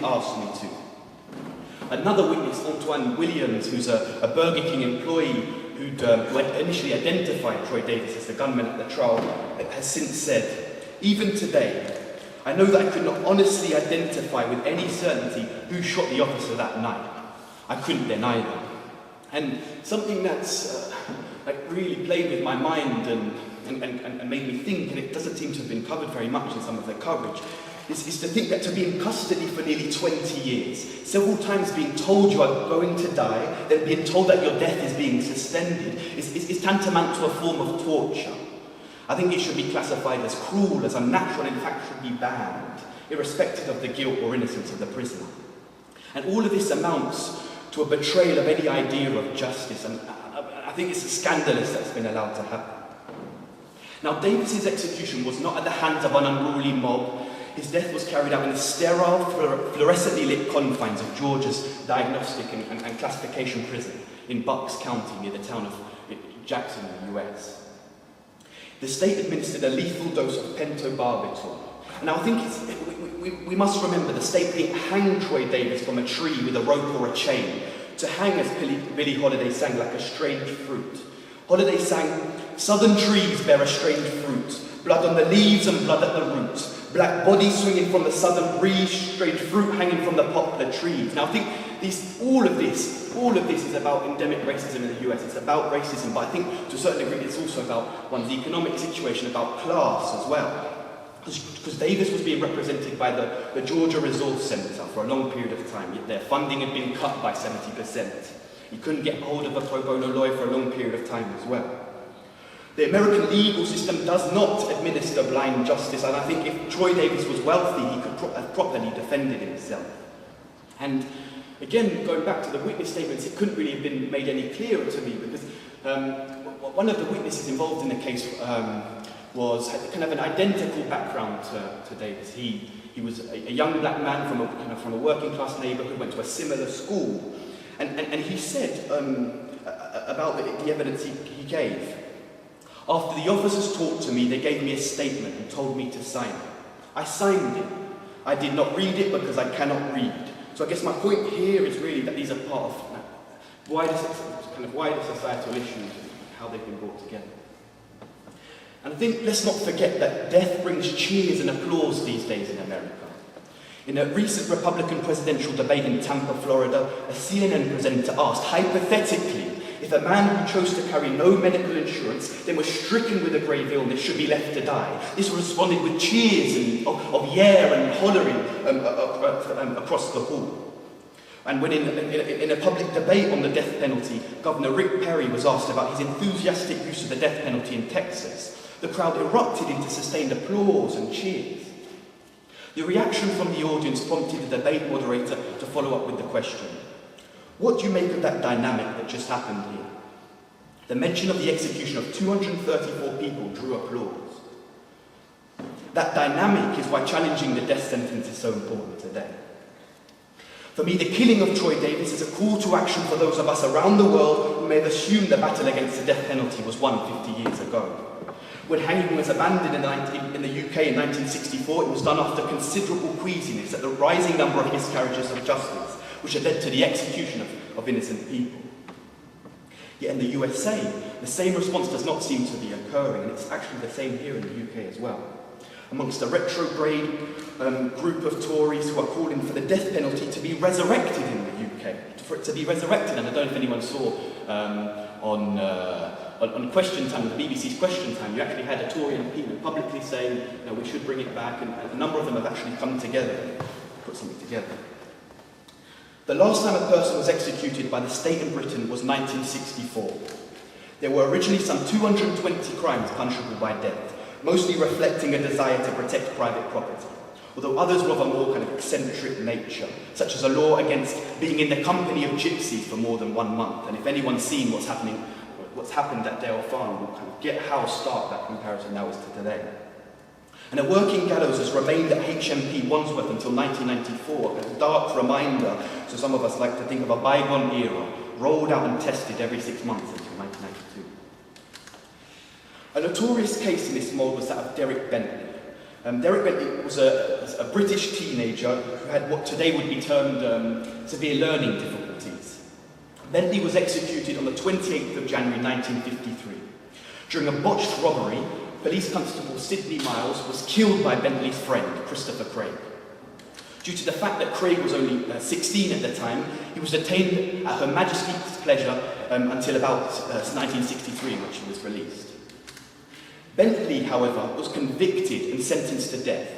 didn't ask me to. Another witness, Antoine Williams, who's a Burger King employee who initially identified Troy Davis as the gunman at the trial, has since said, "Even today, I know that I could not honestly identify with any certainty who shot the officer that night. I couldn't then either." And something that's really played with my mind and made me think, and it doesn't seem to have been covered very much in some of the coverage, is to think that to be in custody for nearly 20 years, several times being told you are going to die, then being told that your death is being suspended, is tantamount to a form of torture. I think it should be classified as cruel, as unnatural, and in fact should be banned, irrespective of the guilt or innocence of the prisoner. And all of this amounts to a betrayal of any idea of justice, and I think it's scandalous that's been allowed to happen. Now, Davis's execution was not at the hands of an unruly mob. His death was carried out in the sterile, fluorescently lit confines of Georgia's diagnostic and classification prison in Bucks County near the town of Jackson in the US. The state administered a lethal dose of pentobarbital. Now, I think we must remember the state didn't hang Troy Davis from a tree with a rope or a chain. To hang, as Billie Holiday sang, like a strange fruit. Holiday sang, "Southern trees bear a strange fruit, blood on the leaves and blood at the roots, black bodies swinging from the southern breeze, strange fruit hanging from the poplar trees." Now, I think all of this is about endemic racism in the US. It's about racism, but I think to a certain degree it's also about one's economic situation, about class as well. Because Davis was being represented by the Georgia Resource Centre for a long period of time, yet their funding had been cut by 70%. He couldn't get hold of a pro bono lawyer for a long period of time as well. The American legal system does not administer blind justice, and I think if Troy Davis was wealthy, he could have properly defended himself. And again, going back to the witness statements, it couldn't really have been made any clearer to me, because one of the witnesses involved in the case had kind of an identical background to Davis. He was a young black man from a working class neighbourhood, went to a similar school, and he said about the evidence he gave. "After the officers talked to me, they gave me a statement and told me to sign it. I signed it. I did not read it because I cannot read." So I guess my point here is really that these are part of wider societal issues and how they've been brought together. And I think let's not forget that death brings cheers and applause these days in America. In a recent Republican presidential debate in Tampa, Florida, a CNN presenter asked, hypothetically, if a man who chose to carry no medical insurance, then was stricken with a grave illness, should be left to die. This was responded with cheers of yeah and hollering across the hall. And when in a public debate on the death penalty, Governor Rick Perry was asked about his enthusiastic use of the death penalty in Texas, the crowd erupted into sustained applause and cheers. The reaction from the audience prompted the debate moderator to follow up with the question, "What do you make of that dynamic that just happened here?" The mention of the execution of 234 people drew applause. That dynamic is why challenging the death sentence is so important today. For me, the killing of Troy Davis is a call to action for those of us around the world who may have assumed the battle against the death penalty was won 50 years ago. When hanging was abandoned in the UK in 1964, it was done after considerable queasiness at the rising number of miscarriages of justice, which had led to the execution of innocent people. Yet in the USA, the same response does not seem to be occurring, and it's actually the same here in the UK as well. Amongst a retrograde group of Tories who are calling for the death penalty to be resurrected in the UK, for it to be resurrected, and I don't know if anyone saw on Question Time, the BBC's Question Time, you actually had a Tory MP publicly saying, we should bring it back, and a number of them have actually come together, put something together. The last time a person was executed by the state in Britain was 1964. There were originally some 220 crimes punishable by death, mostly reflecting a desire to protect private property, although others were of a more kind of eccentric nature, such as a law against being in the company of gypsies for more than 1 month, and if anyone's seen what's happened at Dale Farm, will kind of get how stark that comparison now is to today. And a working gallows has remained at HMP Wandsworth until 1994, a dark reminder, so some of us like to think of a bygone era, rolled out and tested every 6 months until 1992. A notorious case in this mould was that of Derek Bentley, Derek Bentley was a British teenager who had what today would be termed severe learning difficulties. Bentley was executed on the 28th of January 1953. During a botched robbery, Police Constable Sidney Miles was killed by Bentley's friend, Christopher Craig. Due to the fact that Craig was only 16 at the time, he was detained at Her Majesty's pleasure until about 1963, in which he was released. Bentley, however, was convicted and sentenced to death,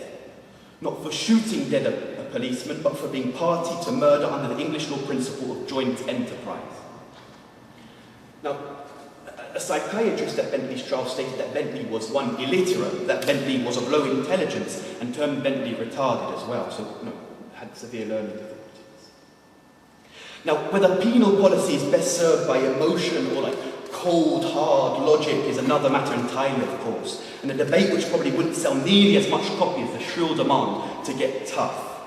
not for shooting dead a policeman, but for being party to murder under the English law principle of joint enterprise. Now, a psychiatrist at Bentley's trial stated that Bentley was, one, illiterate, that Bentley was of low intelligence, and termed Bentley retarded as well, so had severe learning difficulties. Now, whether penal policy is best served by emotion or cold, hard logic is another matter entirely, of course, and a debate which probably wouldn't sell nearly as much copy as the shrill demand to get tough.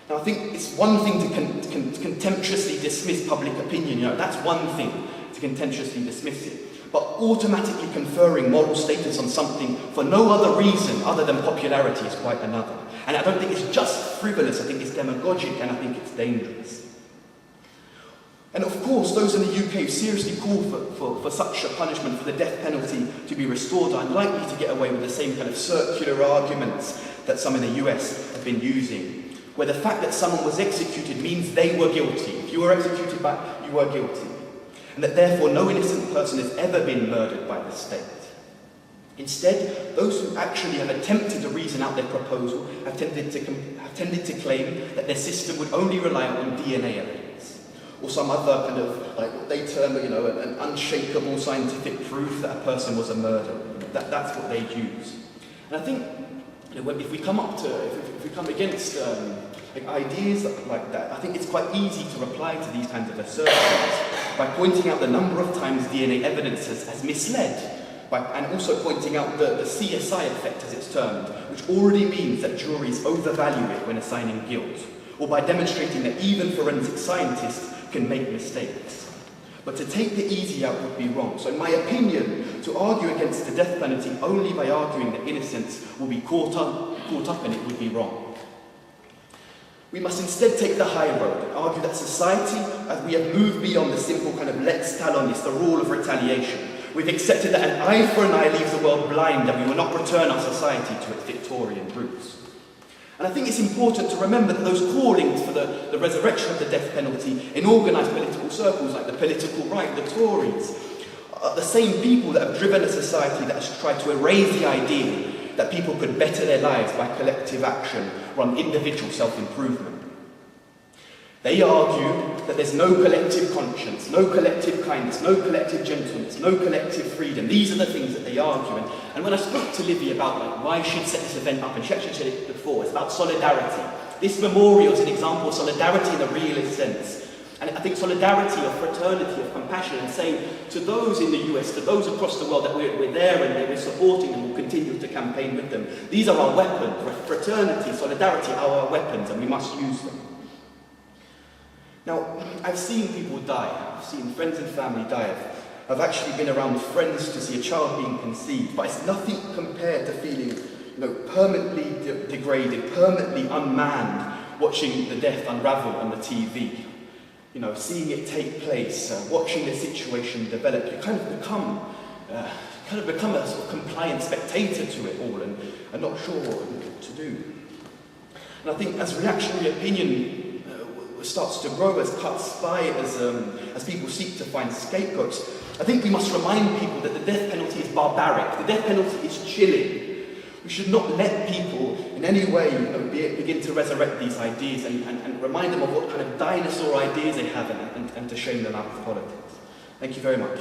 Now, I think it's one thing to contemptuously dismiss public opinion, that's one thing, to contemptuously dismiss it, but automatically conferring moral status on something for no other reason other than popularity is quite another. And I don't think it's just frivolous, I think it's demagogic, and I think it's dangerous. And of course, those in the UK who seriously call for such a punishment, for the death penalty to be restored, are unlikely to get away with the same kind of circular arguments that some in the US have been using, where the fact that someone was executed means they were guilty. If you were executed, you were guilty. And that therefore no innocent person has ever been murdered by the state. Instead, those who actually have attempted to reason out their proposal have tended to claim that their system would only rely on DNA evidence, or some other kind of, what they term, an unshakable scientific proof that a person was a murderer. That's what they use. And I think, if we come against ideas like that, I think it's quite easy to reply to these kinds of assertions by pointing out the number of times DNA evidence has misled, and also pointing out the CSI effect, as it's termed, which already means that juries overvalue it when assigning guilt, or by demonstrating that even forensic scientists can make mistakes. But to take the easy out would be wrong. So in my opinion, to argue against the death penalty only by arguing that innocence will be caught up in it would be wrong. We must instead take the high road and argue that society, as we have moved beyond the simple kind of lex talionis, the rule of retaliation, we've accepted that an eye for an eye leaves the world blind, and we will not return our society to its Victorian roots. And I think it's important to remember that those callings for the resurrection of the death penalty in organised political circles like the political right, the Tories, are the same people that have driven a society that has tried to erase the idea that people could better their lives by collective action or on individual self-improvement. They argue that there's no collective conscience, no collective kindness, no collective gentleness, no collective freedom. These are the things that they argue. And when I spoke to Livi about why she'd set this event up, and she actually said it before, it's about solidarity. This memorial is an example of solidarity in the realist sense. And I think solidarity, of fraternity, of compassion, and saying to those in the US, to those across the world that we're there and we're supporting and will continue to campaign with them. These are our weapons. Fraternity, solidarity are our weapons, and we must use them. Now, I've seen people die. I've seen friends and family die. I've actually been around friends to see a child being conceived, but it's nothing compared to feeling, permanently degraded, permanently unmanned, watching the death unravel on the TV. Seeing it take place, watching the situation develop. You kind of become a sort of compliant spectator to it all, and not sure what to do. And I think as reactionary opinion starts to grow, as cuts by, as people seek to find scapegoats, I think we must remind people that the death penalty is barbaric. The death penalty is chilling. We should not let people in any way begin to resurrect these ideas and remind them of what kind of dinosaur ideas they have and to shame them out of politics. Thank you very much.